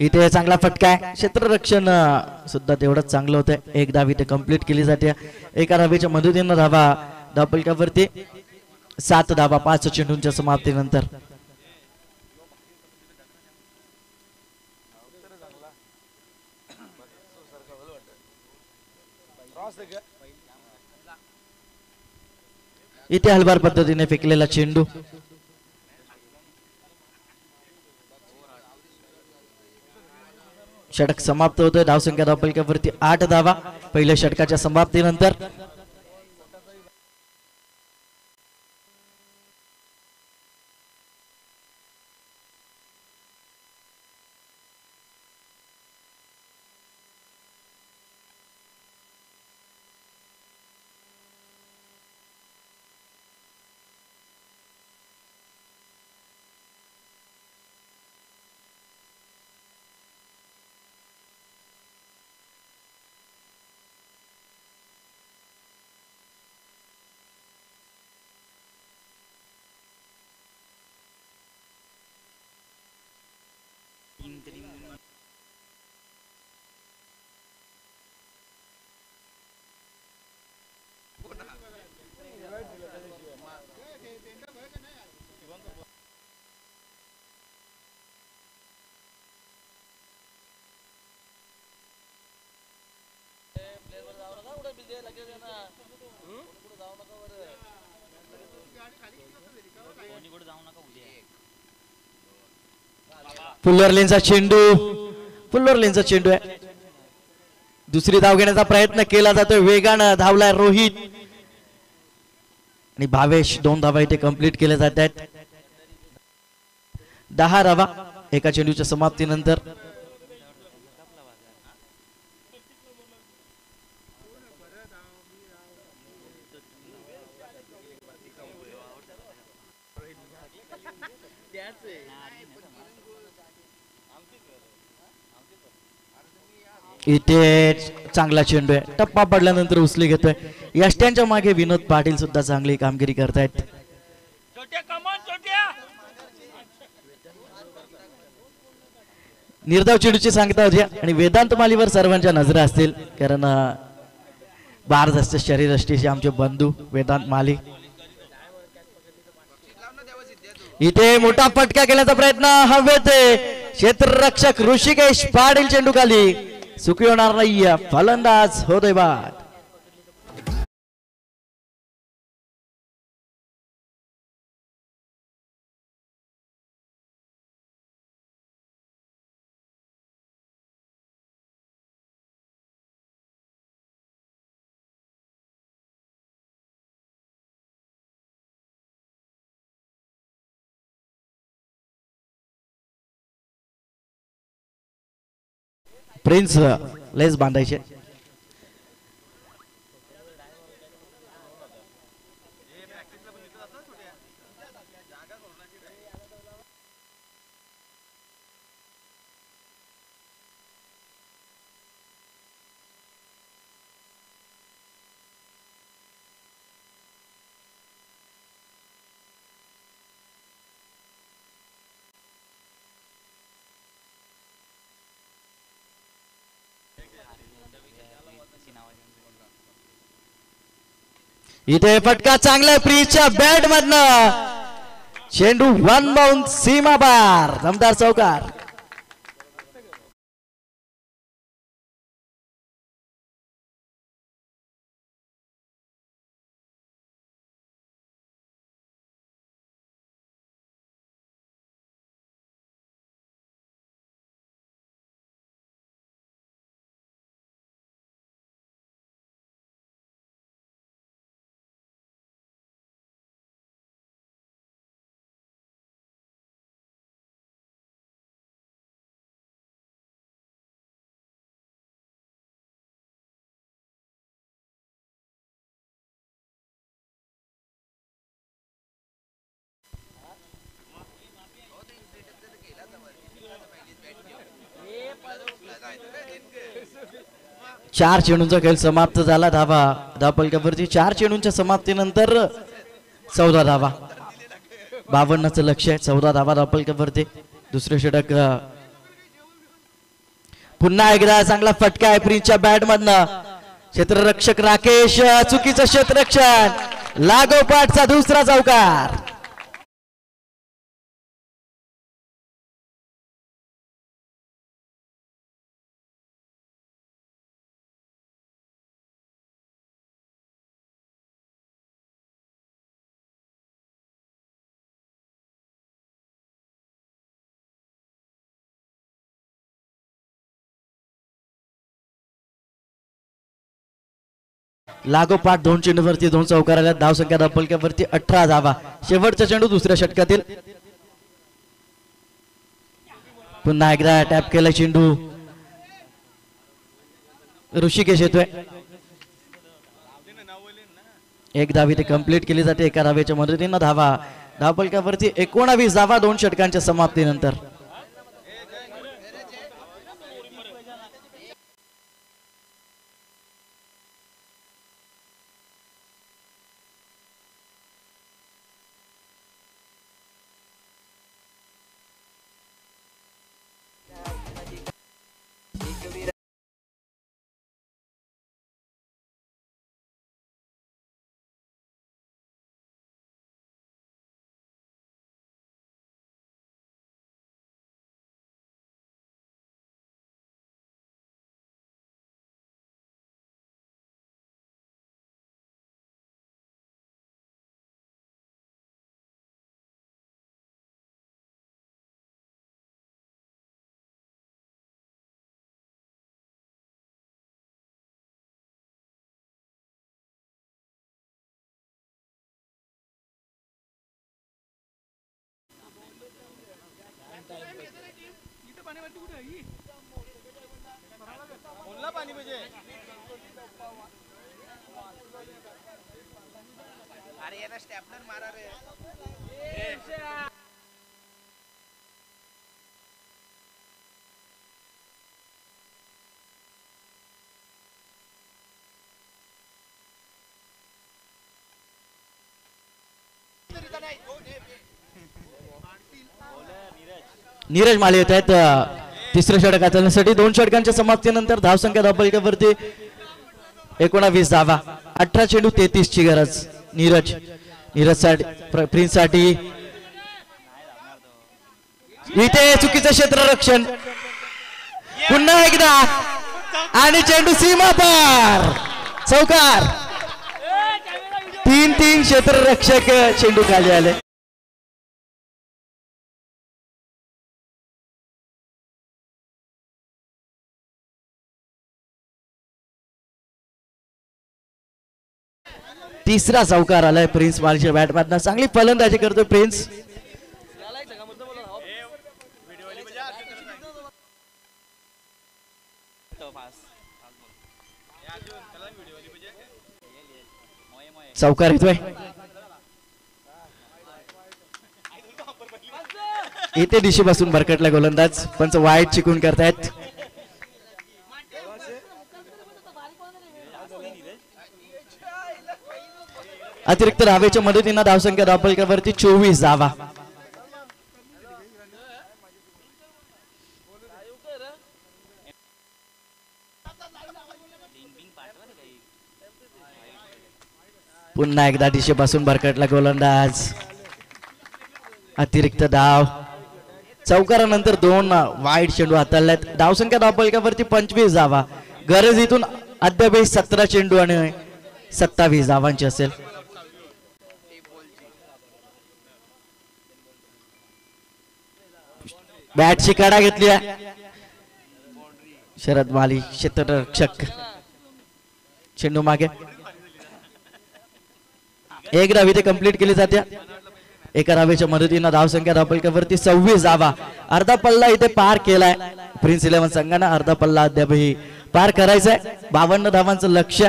इथे चांगला फटका आहे. क्षेत्ररक्षण सुद्धा तेवढंच चांगलं होतं. एक धाव इथे कंप्लीट केली जाते. एका धावेच्या मदतीनं धावा धावपलकावरती 7 धावा 5 चेंडूंच्या समाप्तीनंतर. इथे हलबार पद्धतीने फेकलेला चेंडू. षटक समाप्त होतोय. धावसंख्या धावपलकावरती 8 धावा पहिल्या षटकाच्या समाप्तीनंतर. फुल्लरलेनचा चेंडू. फुल्लरलेनचा चेंडू आहे. दुसरी धाव घेण्याचा प्रयत्न केला जातोय. वेगानं धावलाय रोहित आणि भावेश. 2 धावा इथे कंप्लीट केल्या जात आहेत. 10 धावा एका चेंडूच्या समाप्तीनंतर. इथे चांगला चेंडू आहे. टप्पा पडल्यानंतर उचली घेतोय. यष्ट्यांच्या मागे विनोद पाटील सुद्धा चांगली कामगिरी करतायत. निर्धाव चेंडूची सांगता होती आणि वेदांत मालीवर सर्वांच्या नजरा असतील. कारण भारदस्त शरीरष्टीचे आमचे बंधू वेदांत माली. इथे मोठा फटका केल्याचा प्रयत्न. हवेत क्षेत्ररक्षक ऋषिकेश पाटील चेंडू खाली. सुखी होणार नाही. फलंदाज होतोय बाद. प्रिन्स लेस बांधायचे. इथे फटका चांगला प्रिन्सच्या बॅट मधनं चेंडू वन बाउंड सीमा पार. दमदार चौकार. चार चेंडूंचा खेळ समाप्त झाला. धावा धापलकावरती 4 चेंडूंच्या समाप्तीनंतर 14 धावा. 52चं लक्ष आहे. 14 धावा धापलकावरती. दुसरे षटक पुन्हा एकदा चांगला फटका आहे प्रिन्सच्या बॅट मधनं. क्षेत्ररक्षक राकेश चुकीचं क्षेत्ररक्षण. लागोपाठचा दुसरा चौकार. लागोपाठ 2 चेंडूवरती 2 चौकार आल्या. धाव संख्या धापलकावरती 18 धावा. शेवटचा चेंडू दुसऱ्या षटकातील. पुन्हा एकदा टॅप केला चेंडू. ऋषिकेश येतोय. एक धावी ते कंप्लीट केली जाते. एका धावेच्या मदतीनं धावा धापलकावरती 19 धावा 2 षटकांच्या समाप्तीनंतर. नीरज माळे येत आहेत तिसऱ्या षटक हाताळण्यासाठी. 2 षटकांच्या समाप्तीनंतर धावसंख्या धापलकावरती 19 धावा. 18 चेंडू 33 ची गरज. नीरज साठी प्रिन्स साठी इथे चुकीचं क्षेत्ररक्षण. पुन्हा एकदा आणि चेंडू सीमा पार. चौकार. 3 क्षेत्ररक्षक चेंडू खाली आले. तिसरा चौकार आलाय प्रिन्स माळच्या बॅट मधनं. चांगली फलंदाजी करतोय प्रिन्स. चौकार येतोय इथे दिशेपासून भरकटला गोलंदाज पंच वाईट चिकून करतायत. अतिरिक्त धावेच्या मदतीनं धावसंख्या धावफलकावरती 24 धावा. पुन्हा एकदा दिशेपासून भरकटला गोलंदाज अतिरिक्त धाव. चौकारानंतर 2 वाईट चेंडू हाताळल्यात. धावसंख्या धावफलकावरती 25 धावा. गरज इथून अद्याप 17 चेंडू आणि 27 धावांची असेल. बॅटची कडा घेतली शरद माली क्षेत्ररक्षक. चेंडू मागे एक धाव इथे कंप्लीट केली जाते. एका धावेच्या मदतीनं धावसंख्या धावफलकावरती 26 धावा. अर्धा पल्ला इथे पार केलाय प्रिन्स 11 संघानं. अर्धा पल्ला अद्यापही पार करायचाय. 52 धावांचं लक्ष्य.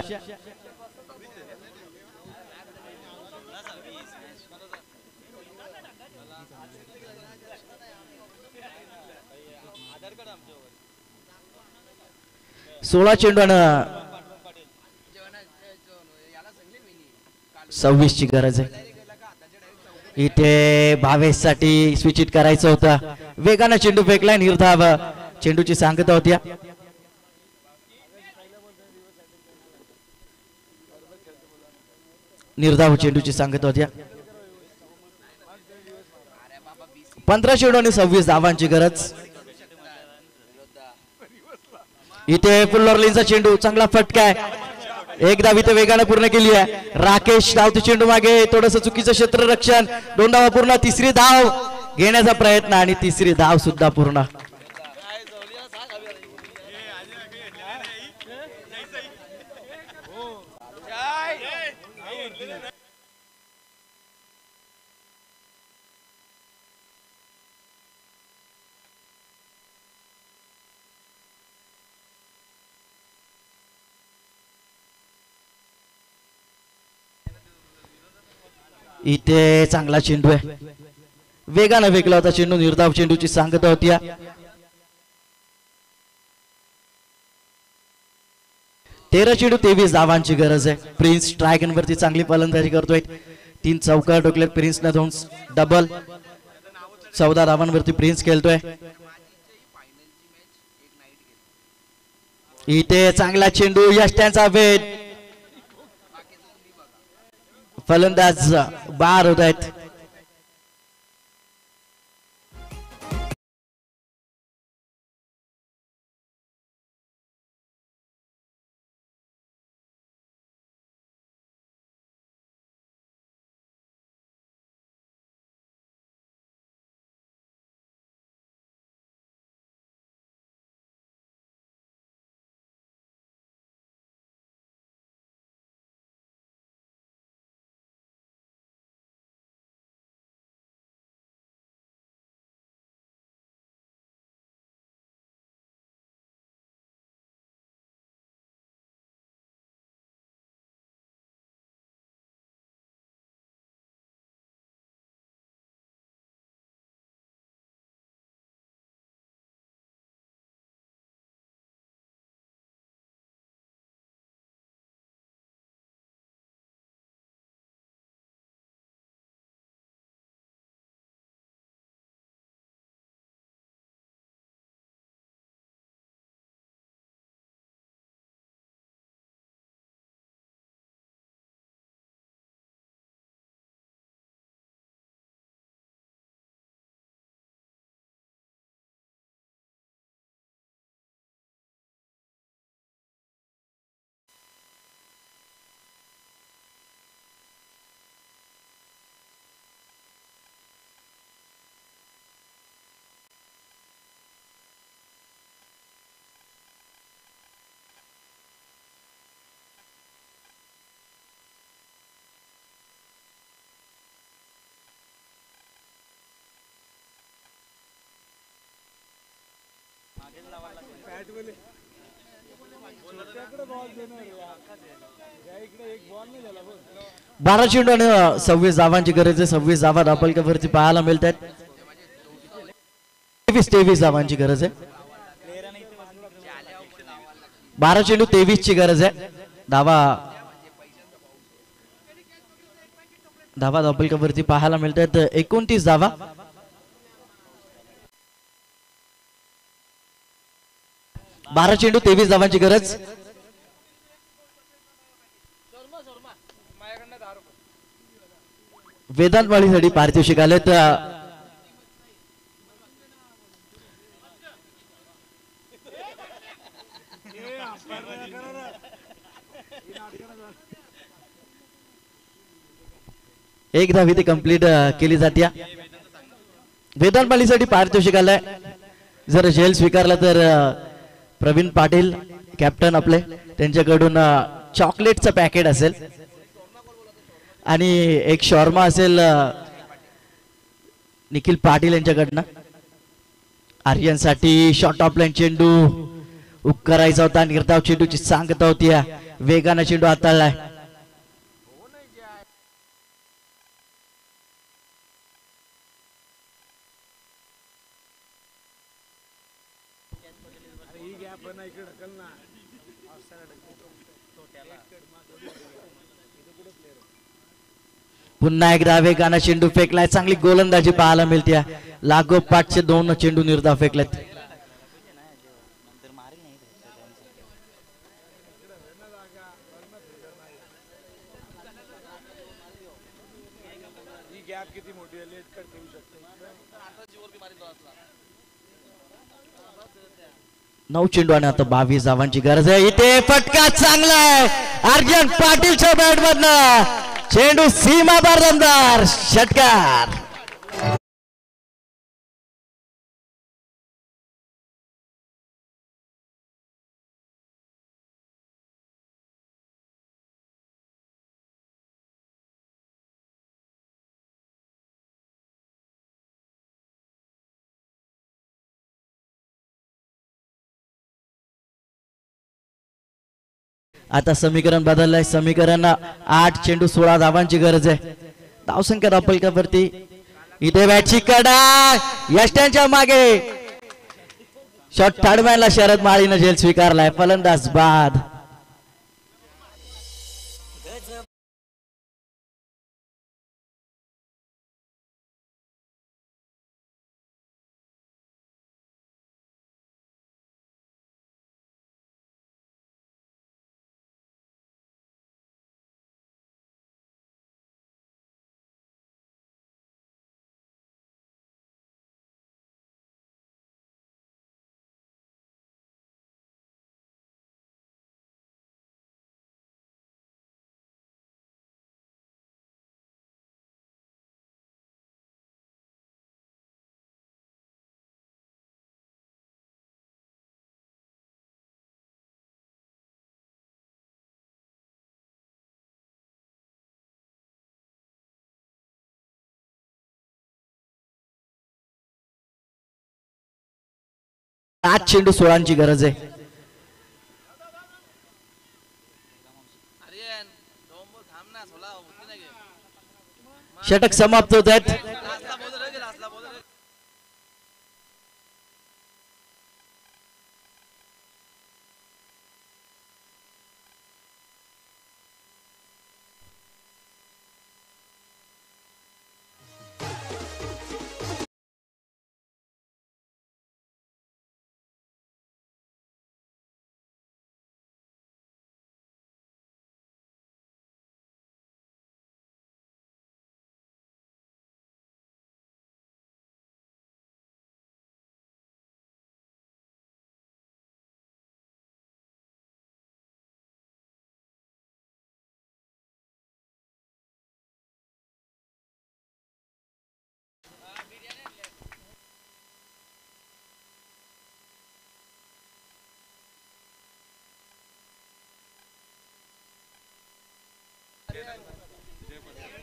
सोळा चेंडूनं 26 ची गरज आहे. इथे भावेश साठी स्विच इट करायचं होतं. वेगानं चेंडू फेकलाय. निर्धाव चेंडूची सांगता होती. निर्धाव चेंडूची सांगता होती. 15 चेंडू आणि 26 धावांची गरज. इथे फुल्लरलींचा चेंडू चांगला फटकाय. एक धाव इथे वेगाने पूर्ण केली आहे. राकेश धावते चेंडू मागे. थोडस चुकीचं क्षेत्ररक्षण. 2 धावा पूर्ण. तिसरी धाव घेण्याचा प्रयत्न आणि तिसरी धाव सुद्धा पूर्ण. इथे चांगला चेंडू आहे. वेगाने फेकला होता चेंडू. निर्धाव चेंडूची सांगता होती. 13 चेंडू 23 धावांची गरज आहे. प्रिन्स स्ट्रायगन वरती चांगली फलंदाजी करतोय. 3 चौकार ठोकलेत प्रिन्सने. 2 डबल. 14 धावांवरती प्रिन्स खेळतोय. इथे चांगला चेंडू. यष्ट्यांचा वेध. फलंदाज बाद होत आहेत. बारा चेंडू आणि 26 धावांची गरज आहे. 26 धावा धापलकावरती पाहायला मिळत आहेत. 23 धावांची गरज आहे. 12 चेंडू 23 ची गरज आहे. धावा धापलकावरती पाहायला मिळत आहेत. 29 धावा. 12 चेंडू 23 धावांची गरज. वेदांतवाडीसाठी पारितोषिक आले तर एक धावी ते कंप्लीट केली जाते. वेदांतवाडीसाठी पारितोषिक आलंय. जर झेल स्वीकारला तर प्रवीण पाटील कॅप्टन आपले त्यांच्याकडून चॉकलेटचं पॅकेट असेल आणि एक शॉर्मा असेल निखिल पाटील यांच्याकडनं. आर्यनसाठी शॉर्ट ऑफ लाईन चेंडू करायचा होता. निर्धाव चेंडूची सांगता होती. वेगानं चेंडू हाताळलाय. पुन्हा एकदा वेगानं चेंडू फेकलाय. चांगली गोलंदाजी पाहायला मिळते. लागोपाठचे 2 चेंडू निर्धाव फेकलेत. नऊ चेंडू आणि आता 22 धावांची गरज आहे. इथे फटका चांगला आहे अर्जन पाटीलच्या बॅट मधनं. चेंडू सीमा बारंदार षटकार. आता समीकरण बदललंय. समीकरण 8 चेंडू 16 धावांची गरज आहे. धावसंख्या धापलकावरती. इथे बॅटची कडा यष्ट्यांच्या मागे. शॉट थर्डमॅनला शरद माळीनं झेल स्वीकारलाय. फलंदाज बाद. आठ चेंडू 16 गरज आहे. षटक समाप्त होत आहेत.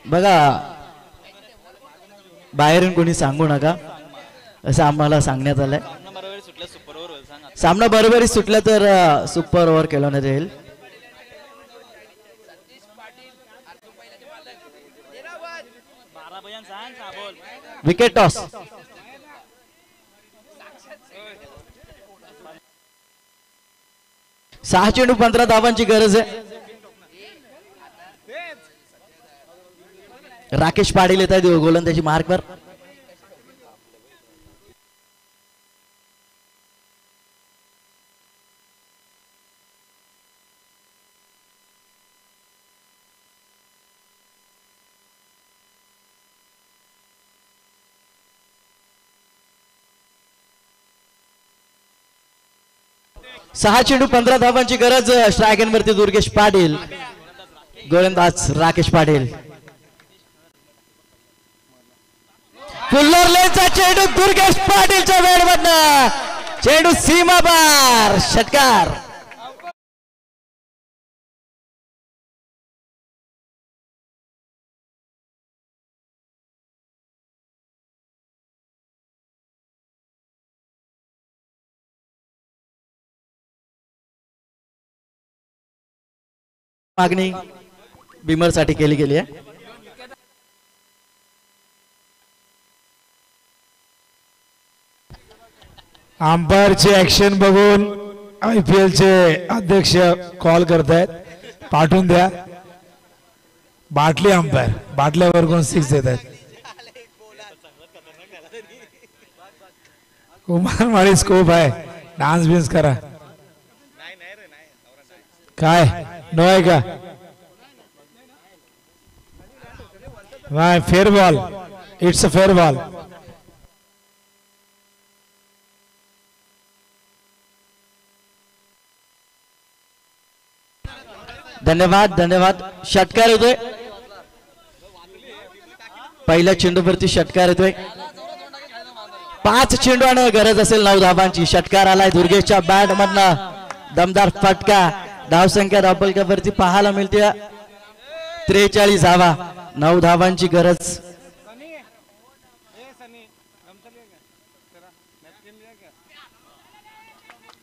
बघा बाहेरून कोणी सांगू नका असं आम्हाला सांगण्यात आलंय. सामना बरोबरी सुटला तर सुपर ओव्हर खेळवण्यात येईल. Wicket toss. सहा चेंडू 15 धावांची गरज आहे. राकेश पाटील येत आहे गोलंदाजी मार्कवर. सहा चेंडू 15 धावांची गरज. स्ट्रायगन वरती दुर्गेश पाटील, गोलंदाज राकेश पाटील. फुल्लरलेचा चेंडू दुर्गेश पाटीलच्या वेळमधनं चेंडू सीमापार, षटकार. मागणी बिमर साठी केली गेली आहे. अंपायरची ऍक्शन बघून IPL चे अध्यक्ष कॉल करतायत, पाठवून द्या. बाटली अंपायर, बाटल्यावर कोण 6 देत आहेत. कुमार माळी स्कोप आहे, डान्स बिन्स करा. काय नो आहे का? नाही, fair ball. It's a fair ball. धन्यवाद धन्यवाद. षटकार येतोय. पहिल्या चेंडूवरती षटकार येतोय. 5 चेंडू आणि गरज असेल 9 धावांची. षटकार आलाय दुर्गेशच्या बॅट मधनं. दमदार फटका. धावसंख्या धावपलकावरती पाहायला मिळते 43 धावा. 9 धावांची गरज.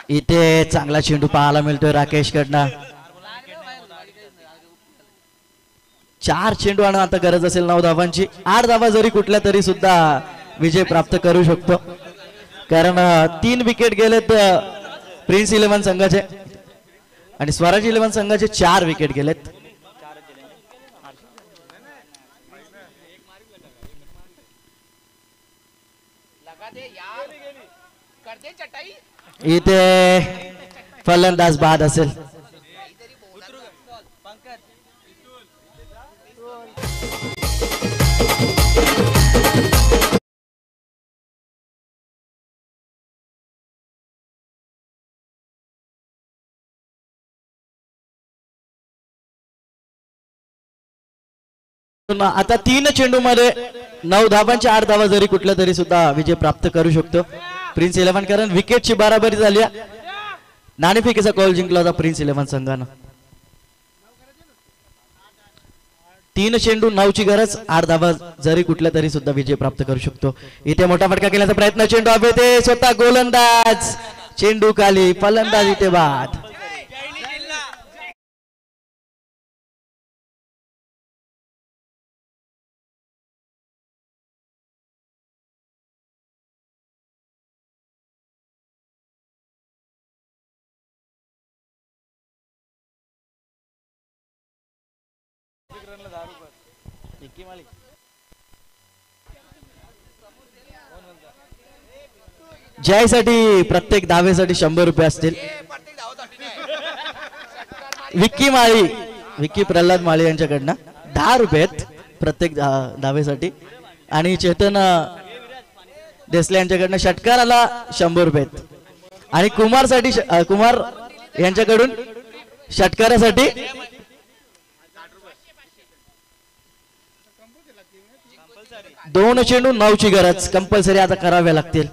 इथे चांगला चेंडू पाहायला मिळतोय राकेश कडनं. 4 चेंडू आणि आता गरज असेल 9 धावांची. 8 धावा जरी कुठल्या तरी सुद्धा विजय प्राप्त करू शकतो, कारण 3 विकेट गेलेत प्रिन्स 11 संघाचे आणि स्वराज 11 संघाचे 4 विकेट गेलेत. इथे फलंदाज बाद असेल. आता 3 चेंडू मध्ये 9 धावांच्या 8 धावा जरी कुठल्या तरी सुद्धा विजय प्राप्त करू शकतो प्रिन्स 11, कारण विकेटची बाराबरी झाली. नाणेफेकीचा कॉल जिंकला होता प्रिन्स 11 संघानं. 3 चेंडू 9 ची गरज. 8 धावा जरी कुठल्या तरी सुद्धा विजय प्राप्त करू शकतो. इथे मोठा फटका केल्याचा प्रयत्न. चेंडू हवे ते स्वतः गोलंदाज. चेंडू खाली, फलंदाज इथे बाद. जयसाठी प्रत्येक धावेसाठी 100 रुपये असतील. विक्की प्रल्हाद माळी यांच्याकडनं 10 रुपये आहेत प्रत्येक धावेसाठी. आणि चेतन देसले यांच्याकडनं षटकाराला 100 रुपये आहेत. आणि कुमार यांच्याकडून षटकारासाठी 2 चेंडू 9 ची गरज कंपल्सरी आता कराव्या लागतील.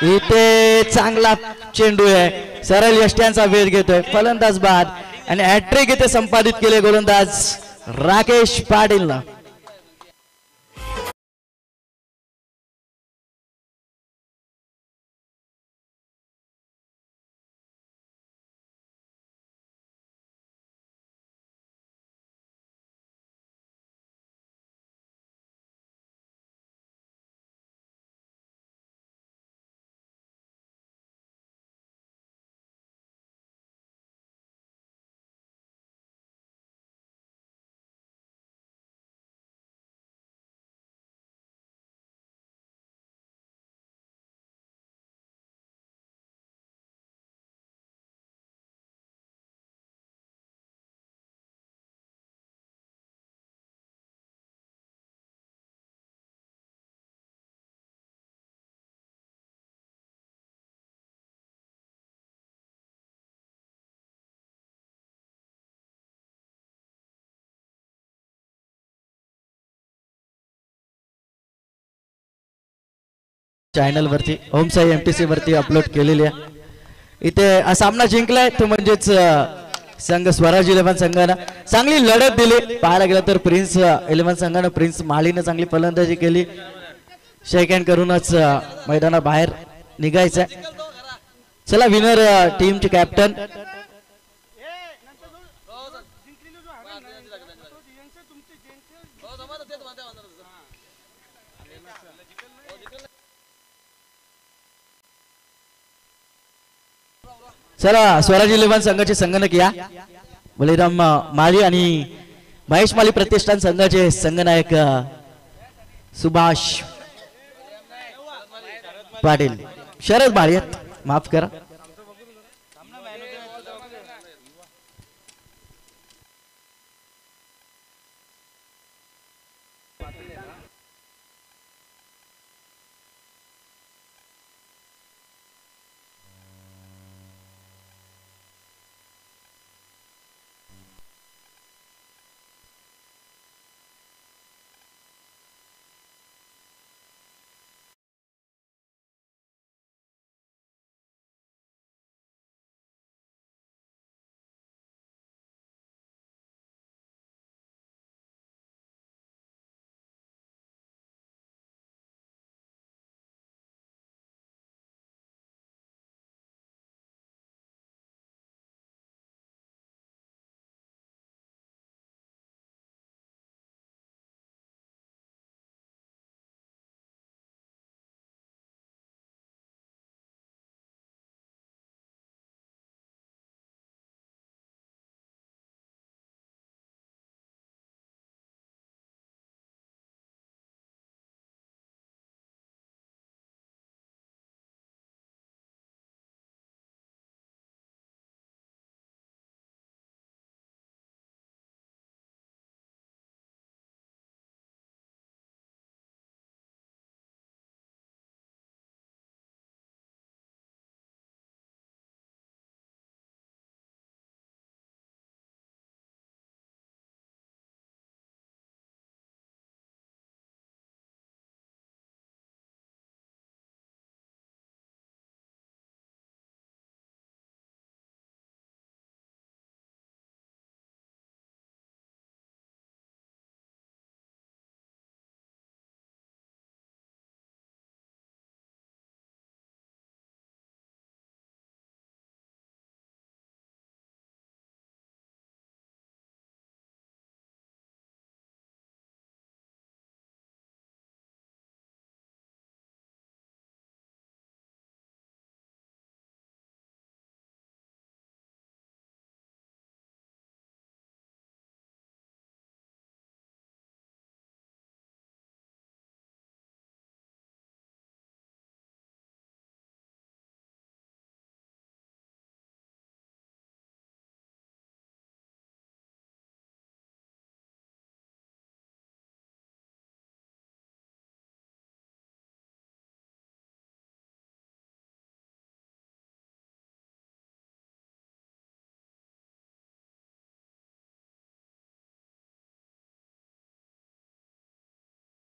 इथे चांगला चेंडू आहे, सरळ यष्ट्यांचा वेध घेतोय, फलंदाज बाद. आणि हॅट्रिक इथे संपादित केले गोलंदाज राकेश पाटीलनं. चॅनल वरती ओमसाई MTC वरती अपलोड केलेली आहे. इथे हा सामना जिंकलाय तो म्हणजेच संघ स्वराज 11 संघानं चांगली लढत दिली. पाहायला गेलं तर प्रिन्स 11 संघानं प्रिन्स माळीनं चांगली फलंदाजी केली. शेक हँड करूनच मैदानाबाहेर निघायचंय. चला विनर टीमचे कॅप्टन चला स्वराज 11 संघाचे संगणक या बलिराम माळी आणि महेश माळी प्रतिष्ठान संघाचे संघनायक सुभाष पाटील शरद माळी माफ करा.